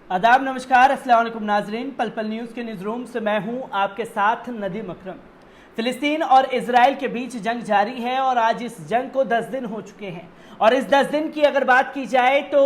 आदाब, नमस्कार, अस्सलाम वालेकुम नाजरीन। पल पल न्यूज़ के न्यूज़ रूम से मैं हूं आपके साथ नदीम अकरम। फिलिस्तीन और इजराइल के बीच जंग जारी है और आज इस जंग को 10 दिन हो चुके हैं। और इस 10 दिन की अगर बात की जाए तो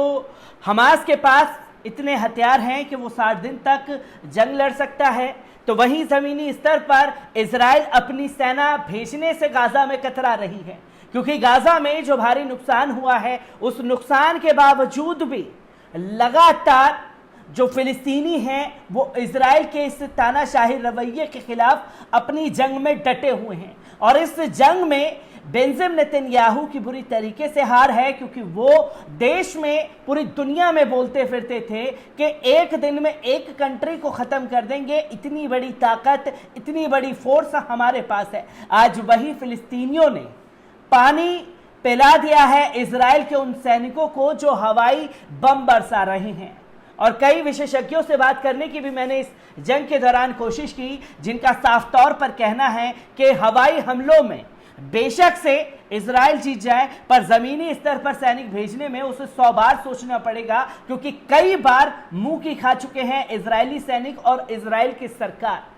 हमास के पास इतने हथियार हैं कि वो 60 दिन तक जंग लड़ सकता है। तो वहीं ज़मीनी स्तर पर इजराइल अपनी सेना भेजने से गाज़ा में कतरा रही है, क्योंकि गाज़ा में जो भारी नुकसान हुआ है उस नुकसान के बावजूद भी लगातार जो फिलिस्तीनी हैं वो इजराइल के इस तानाशाही रवैये के खिलाफ अपनी जंग में डटे हुए हैं। और इस जंग में बेंजामिन नेतन्याहू की बुरी तरीके से हार है, क्योंकि वो देश में पूरी दुनिया में बोलते फिरते थे कि एक दिन में एक कंट्री को ख़त्म कर देंगे, इतनी बड़ी ताकत, इतनी बड़ी फोर्स हमारे पास है। आज वही फिलिस्तीनियों ने पानी पिला दिया है इजराइल के उन सैनिकों को जो हवाई बम बरसा रहे हैं। और कई विशेषज्ञों से बात करने की भी मैंने इस जंग के दौरान कोशिश की, जिनका साफ तौर पर कहना है कि हवाई हमलों में बेशक से इजराइल जीत जाए, पर जमीनी स्तर पर सैनिक भेजने में उसे 100 बार सोचना पड़ेगा, क्योंकि कई बार मुंह की खा चुके हैं इजरायली सैनिक और इजराइल की सरकार।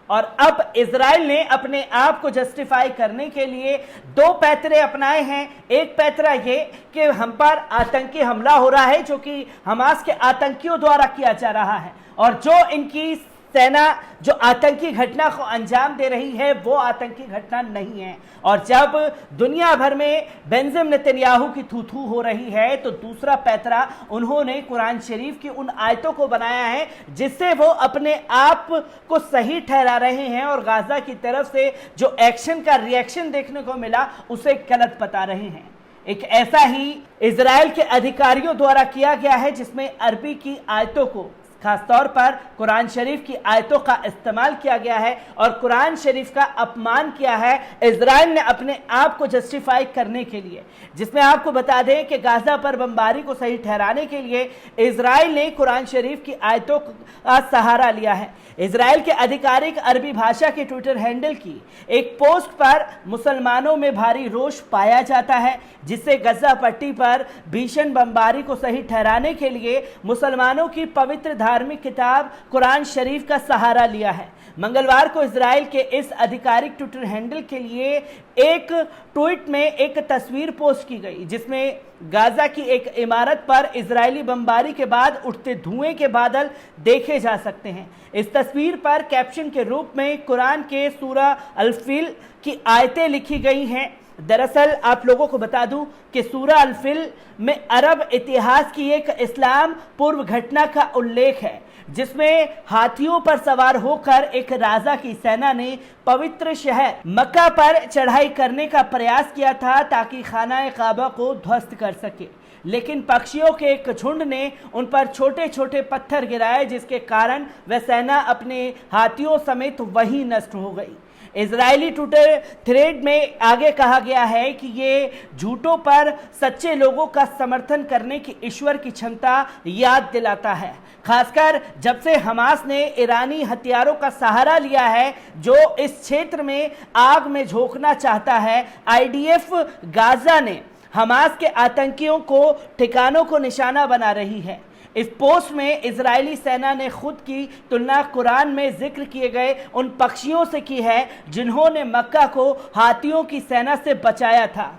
और अब इजराइल ने अपने आप को जस्टिफाई करने के लिए दो पैतरे अपनाए हैं। एक पैतरा ये कि हम पर आतंकी हमला हो रहा है, जो कि हमास के आतंकियों द्वारा किया जा रहा है, और जो इनकी सेना जो आतंकी घटना को अंजाम दे रही है वो आतंकी घटना नहीं है। और जब दुनिया भर में बेंजामिन नेतन्याहू की थू थू हो रही है, तो दूसरा पैतरा उन्होंने कुरान शरीफ की उन आयतों को बनाया है जिससे वो अपने आप को सही ठहरा रहे हैं, और गाजा की तरफ से जो एक्शन का रिएक्शन देखने को मिला उसे गलत बता रहे हैं। एक ऐसा ही इजराइल के अधिकारियों द्वारा किया गया है, जिसमें अरबी की आयतों को, खासतौर पर कुरान शरीफ की आयतों का इस्तेमाल किया गया है और कुरान शरीफ का अपमान किया है इजराइल ने अपने आप को जस्टिफाई करने के लिए। जिसमें आपको बता दें कि गाजा पर बमबारी को सही ठहराने के लिए इजराइल ने कुरान शरीफ की आयतों का सहारा लिया है। इजराइल के आधिकारिक अरबी भाषा के ट्विटर हैंडल की एक पोस्ट पर मुसलमानों में भारी रोष पाया जाता है, जिससे गजा पट्टी पर भीषण बमबारी को सही ठहराने के लिए मुसलमानों की पवित्र धार्मिक किताब कुरान शरीफ का सहारा लिया है। मंगलवार को इजराइल के इस आधिकारिक ट्विटर हैंडल के लिए एक ट्वीट में एक तस्वीर पोस्ट की गई, जिसमें गाजा की एक इमारत पर इजरायली बमबारी के बाद उठते धुएं के बादल देखे जा सकते हैं। इस तस्वीर पर कैप्शन के रूप में कुरान के सूरा अल-फिल की आयतें लिखी गई हैं। दरअसल आप लोगों को बता दूं कि सूरा अल-फिल में अरब इतिहास की एक इस्लाम पूर्व घटना का उल्लेख है, जिसमें हाथियों पर सवार होकर एक राजा की सेना ने पवित्र शहर मक्का पर चढ़ाई करने का प्रयास किया था ताकि खाना काबा को ध्वस्त कर सके, लेकिन पक्षियों के एक झुंड ने उन पर छोटे छोटे पत्थर गिराए, जिसके कारण वह सेना अपने हाथियों समेत वहीं नष्ट हो गई। इजरायली ट्विटर थ्रेड में आगे कहा गया है कि ये झूठों पर सच्चे लोगों का समर्थन करने की ईश्वर की क्षमता याद दिलाता है, खासकर जब से हमास ने ईरानी हथियारों का सहारा लिया है जो इस क्षेत्र में आग में झोंकना चाहता है। आईडीएफ गाजा ने हमास के आतंकियों को ठिकानों को निशाना बना रही है। इस पोस्ट में इजरायली सेना ने खुद की तुलना कुरान में जिक्र किए गए उन पक्षियों से की है जिन्होंने मक्का को हाथियों की सेना से बचाया था।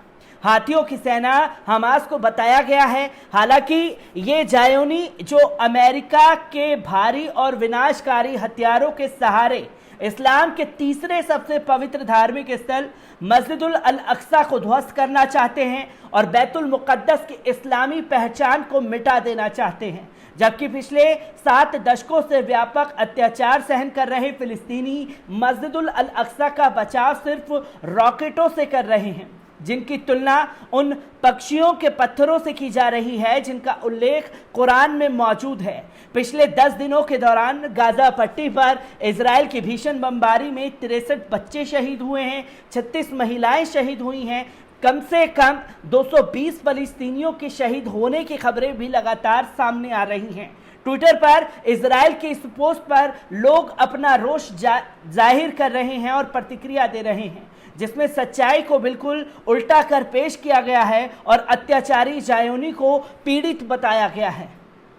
हाथियों की सेना हमास को बताया गया है। हालांकि ये जायोनी जो अमेरिका के भारी और विनाशकारी हथियारों के सहारे इस्लाम के तीसरे सबसे पवित्र धार्मिक स्थल मस्जिदुल अल-अक्सा को ध्वस्त करना चाहते हैं और बैतुल मुक़द्दस की इस्लामी पहचान को मिटा देना चाहते हैं, जबकि पिछले 7 दशकों से व्यापक अत्याचार सहन कर रहे फिलिस्तीनी मस्जिदुल अल-अक्सा का बचाव सिर्फ रॉकेटों से कर रहे हैं, जिनकी तुलना उन पक्षियों के पत्थरों से की जा रही है जिनका उल्लेख कुरान में मौजूद है। पिछले 10 दिनों के दौरान गाजा पट्टी पर इजराइल की भीषण बमबारी में 63 बच्चे शहीद हुए हैं, 36 महिलाएं शहीद हुई हैं। कम से कम 220 फलस्तीनियों के शहीद होने की खबरें भी लगातार सामने आ रही हैं। ट्विटर पर इजराइल के इस पोस्ट पर लोग अपना रोष जाहिर कर रहे हैं और प्रतिक्रिया दे रहे हैं, जिसमें सच्चाई को बिल्कुल उल्टा कर पेश किया गया है और अत्याचारी जायोनी को पीड़ित बताया गया है।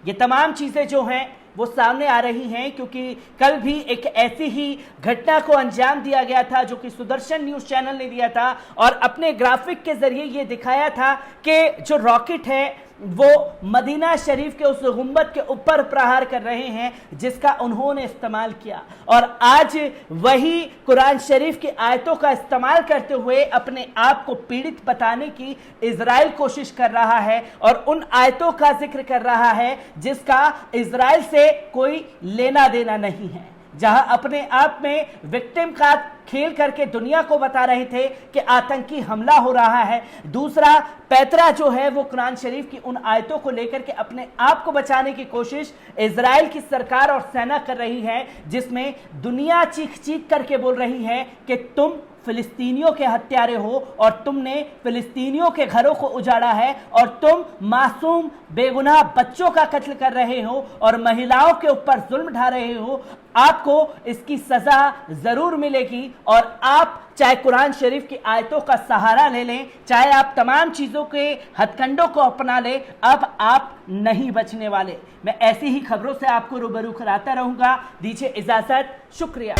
ये तमाम चीज़ें जो हैं वो सामने आ रही हैं, क्योंकि कल भी एक ऐसी ही घटना को अंजाम दिया गया था जो कि सुदर्शन न्यूज चैनल ने दिया था और अपने ग्राफिक के जरिए ये दिखाया था कि जो रॉकेट है वो मदीना शरीफ के उस गुंबद के ऊपर प्रहार कर रहे हैं जिसका उन्होंने इस्तेमाल किया। और आज वही कुरान शरीफ की आयतों का इस्तेमाल करते हुए अपने आप को पीड़ित बताने की इजराइल कोशिश कर रहा है और उन आयतों का जिक्र कर रहा है जिसका इजराइल से कोई लेना देना नहीं है, जहां अपने आप में विक्टिम का खेल करके दुनिया को बता रहे थे कि आतंकी हमला हो रहा है। दूसरा पैतरा जो है वो कुरान शरीफ की उन आयतों को लेकर के अपने आप को बचाने की कोशिश इजराइल की सरकार और सेना कर रही है, जिसमें दुनिया चीख चीख करके बोल रही है कि तुम फिलिस्तीनियों के हत्यारे हो और तुमने फिलिस्तीनियों के घरों को उजाड़ा है और तुम मासूम बेगुनाह बच्चों का कत्ल कर रहे हो और महिलाओं के ऊपर जुल्म ढा रहे हो। आपको इसकी सजा जरूर मिलेगी और आप चाहे कुरान शरीफ की आयतों का सहारा ले लें, चाहे आप तमाम चीजों के हथकंडों को अपना लें, अब आप नहीं बचने वाले। मैं ऐसी ही खबरों से आपको रूबरू कराता रहूंगा। दीजिए इजाजत, शुक्रिया।